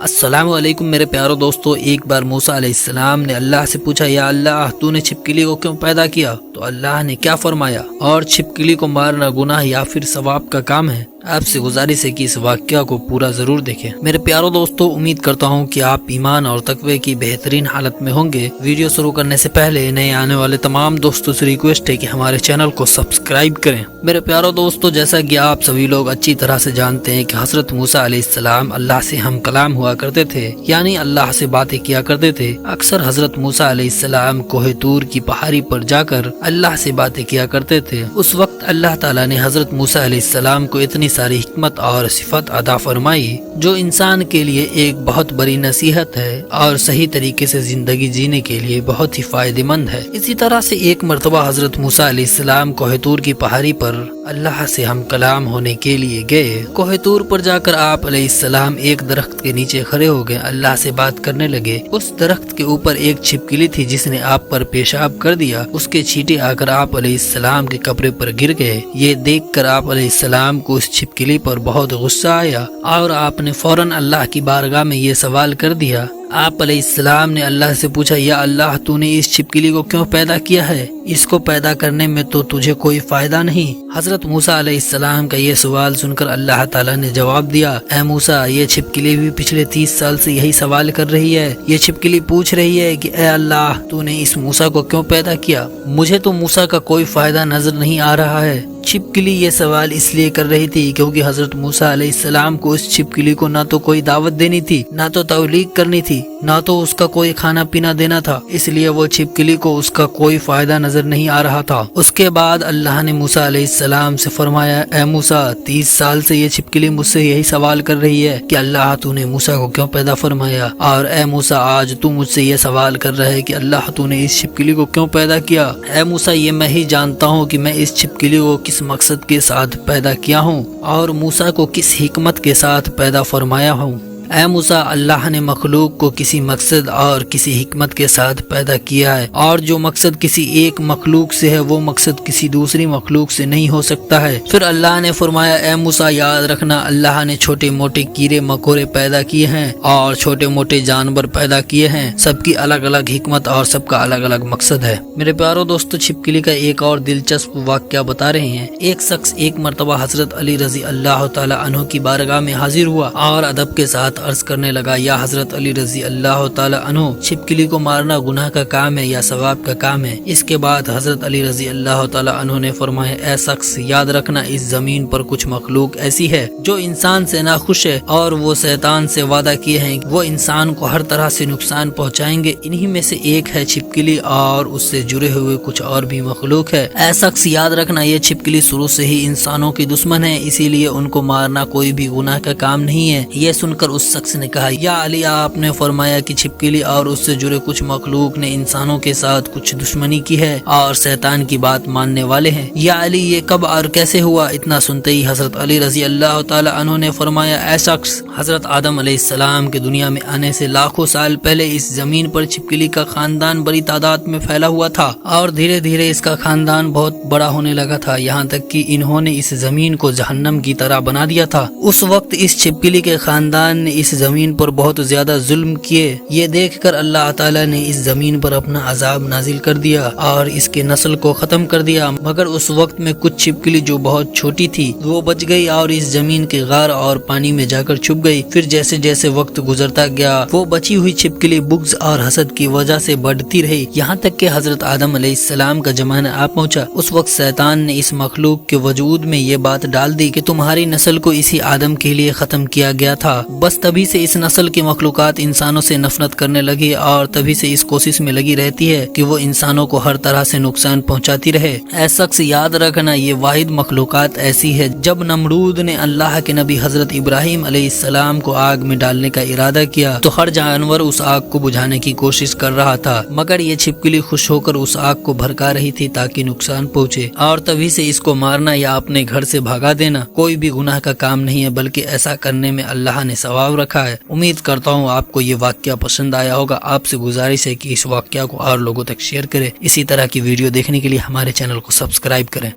السلام علیکم میرے پیارو دوستو، ایک بار موسیٰ علیہ السلام نے اللہ سے پوچھا، یا اللہ تو نے چھپکلی کو کیوں پیدا کیا؟ تو اللہ نے کیا فرمایا؟ اور چھپکلی کو مارنا گناہ یا پھر ثواب کا کام ہے؟ آپ سے گزارش ہے کہ اس واقعہ کو پورا ضرور دیکھیں۔ میرے پیارو دوستو، امید کرتا ہوں کہ آپ ایمان اور تقوی کی بہترین حالت میں ہوں گے۔ ویڈیو شروع کرنے سے پہلے نئے آنے والے تمام دوستوں سے ریکویسٹ ہے کہ ہمارے چینل کو سبسکرائب کریں۔ میرے پیارو دوستو، جیسا کہ آپ سبھی لوگ اچھی طرح سے جانتے ہیں کہ حضرت موسیٰ علیہ السلام اللہ سے ہم کلام ہوا کرتے تھے، یعنی اللہ سے باتیں کیا کرتے تھے۔ اکثر حضرت موسیٰ علیہ السلام کوہ طور کی پہاڑی پر جا کر اللہ سے باتیں کیا کرتے تھے۔ اس وقت اللہ تعالیٰ نے حضرت موسیٰ علیہ السلام کو اتنی ساری حکمت اور صفت عطا فرمائی جو انسان کے لیے ایک بہت بڑی نصیحت ہے اور صحیح طریقے سے زندگی جینے کے لیے بہت ہی فائدہ مند ہے۔ اسی طرح سے ایک مرتبہ حضرت موسیٰ علیہ السلام کوہ طور کی پہاڑی پر اللہ سے ہم کلام ہونے کے لیے گئے۔ کوہ طور پر جا کر آپ علیہ السلام ایک درخت کے نیچے کھڑے ہو گئے، اللہ سے بات کرنے لگے۔ اس درخت کے اوپر ایک چھپکلی تھی جس نے آپ پر پیشاب کر دیا۔ اس کے چھینٹے آ کر آپ علیہ السلام کے کپڑے پر گر گئے۔ یہ دیکھ کر آپ علیہ السلام کو اس چھپکلی پر بہت غصہ آیا اور آپ نے فوراً اللہ کی بارگاہ میں یہ سوال کر دیا۔ آپ علیہ السلام نے اللہ سے پوچھا، یا اللہ تو نے اس چھپکلی کو کیوں پیدا کیا ہے؟ اس کو پیدا کرنے میں تو تجھے کوئی فائدہ نہیں۔ حضرت موسیٰ علیہ السلام کا یہ سوال سن کر اللہ تعالیٰ نے جواب دیا، اے موسیٰ، یہ چھپکلی بھی پچھلے 30 سال سے یہی سوال کر رہی ہے۔ یہ چھپکلی پوچھ رہی ہے کہ اے اللہ تو نے اس موسیٰ کو کیوں پیدا کیا؟ مجھے تو موسیٰ کا کوئی فائدہ نظر نہیں آ رہا ہے۔ چھپکلی یہ سوال اس لیے کر رہی تھی کیونکہ حضرت موسیٰ علیہ السلام کو اس چھپکلی کو نہ تو کوئی دعوت دینی تھی، نہ تو تبلیغ کرنی تھی، نہ تو اس کا کوئی کھانا پینا دینا تھا، اس لیے وہ چھپکلی کو اس کا کوئی فائدہ نظر نہیں آ رہا تھا۔ اس کے بعد اللہ نے موسیٰ علیہ السلام سے فرمایا، اے موسیٰ، 30 سال سے یہ چھپکلی مجھ سے یہی سوال کر رہی ہے کہ اللہ تو نے موسیٰ کو کیوں پیدا فرمایا، اور اے موسیٰ آج تو مجھ سے یہ سوال کر رہا ہے کہ اللہ تو نے اس چھپکلی کو کیوں پیدا کیا۔ اے موسیٰ، یہ میں ہی جانتا ہوں کہ میں اس چھپکلی کو کس مقصد کے ساتھ پیدا کیا ہوں اور موسیٰ کو کس حکمت کے ساتھ پیدا فرمایا ہوں۔ اے موسیٰ، اللہ نے مخلوق کو کسی مقصد اور کسی حکمت کے ساتھ پیدا کیا ہے، اور جو مقصد کسی ایک مخلوق سے ہے وہ مقصد کسی دوسری مخلوق سے نہیں ہو سکتا ہے۔ پھر اللہ نے فرمایا، اے موسیٰ، یاد رکھنا اللہ نے چھوٹے موٹے کیڑے مکوڑے پیدا کیے ہیں اور چھوٹے موٹے جانور پیدا کیے ہیں، سب کی الگ الگ حکمت اور سب کا الگ الگ مقصد ہے۔ میرے پیارو دوستو، چھپکلی کا ایک اور دلچسپ واقعہ بتا رہے ہیں۔ ایک شخص ایک مرتبہ حضرت علی رضی اللہ تعالی عنہ کی بارگاہ میں حاضر ہوا اور ادب کے ساتھ عرض کرنے لگا، یا حضرت علی رضی اللہ تعالی عنہ، چھپکلی کو مارنا گناہ کا کام ہے یا ثواب کا کام ہے؟ اس کے بعد حضرت علی رضی اللہ تعالی عنہ نے فرمایا، اے شخص، یاد رکھنا اس زمین پر کچھ مخلوق ایسی ہے جو انسان سے ناخوش ہے اور وہ شیطان سے وعدہ کیے ہیں کہ وہ انسان کو ہر طرح سے نقصان پہنچائیں گے۔ انہی میں سے ایک ہے چھپکلی اور اس سے جڑے ہوئے کچھ اور بھی مخلوق ہے۔ اے شخص، یاد رکھنا یہ چھپکلی شروع سے ہی انسانوں کی دشمن ہے، اسی لیے ان کو مارنا کوئی بھی گناہ کا کام نہیں ہے۔ یہ سن کر اس شخص نے کہا، یا علی، آپ نے فرمایا کہ چھپکلی اور اس سے جڑے کچھ مخلوق نے انسانوں کے ساتھ کچھ دشمنی کی ہے اور شیطان کی بات ماننے والے ہیں۔ یا علی، یہ کب اور کیسے ہوا؟ اتنا سنتے ہی حضرت علی رضی اللہ تعالی عنہ نے فرمایا، اے شخص، حضرت آدم علیہ السلام کے دنیا میں آنے سے لاکھوں سال پہلے اس زمین پر چھپکلی کا خاندان بڑی تعداد میں پھیلا ہوا تھا اور دھیرے دھیرے اس کا خاندان بہت بڑا ہونے لگا تھا، یہاں تک کہ انہوں نے اس زمین کو جہنم کی طرح بنا دیا تھا۔ اس وقت اس چھپکلی کے خاندان نے اس زمین پر بہت زیادہ ظلم کیے۔ یہ دیکھ کر اللہ تعالیٰ نے اس زمین پر اپنا عذاب نازل کر دیا اور اس کے نسل کو ختم کر دیا، مگر اس وقت میں کچھ چھپکلی جو بہت چھوٹی تھی وہ بچ گئی اور اس زمین کے غار اور پانی میں جا کر چھپ گئی۔ پھر جیسے جیسے وقت گزرتا گیا وہ بچی ہوئی چھپکلی بغض اور حسد کی وجہ سے بڑھتی رہی، یہاں تک کہ حضرت آدم علیہ السلام کا زمانہ آ پہنچا۔ اس وقت شیطان نے اس مخلوق کے وجود میں یہ بات ڈال دی کہ تمہاری نسل کو اسی آدم کے لیے ختم کیا گیا تھا۔ بس تبھی سے اس نسل کی مخلوقات انسانوں سے نفرت کرنے لگی اور تبھی سے اس کوشش میں لگی رہتی ہے کہ وہ انسانوں کو ہر طرح سے نقصان پہنچاتی رہے۔ اے شخص، یاد رکھنا یہ واحد مخلوقات ایسی ہے۔ جب نمرود نے اللہ کے نبی حضرت ابراہیم علیہ السلام کو آگ میں ڈالنے کا ارادہ کیا تو ہر جانور اس آگ کو بجھانے کی کوشش کر رہا تھا، مگر یہ چھپکلی خوش ہو کر اس آگ کو بھڑکا رہی تھی تاکہ نقصان پہنچے، اور تبھی سے اس کو مارنا یا اپنے گھر سے بھگا دینا کوئی بھی گناہ کا کام نہیں ہے، بلکہ ایسا کرنے میں اللہ نے ثواب رکھا ہے۔ امید کرتا ہوں آپ کو یہ واقعہ پسند آیا ہوگا۔ آپ سے گزارش ہے کہ اس واقعہ کو اور لوگوں تک شیئر کریں۔ اسی طرح کی ویڈیو دیکھنے کے لیے ہمارے چینل کو سبسکرائب کریں۔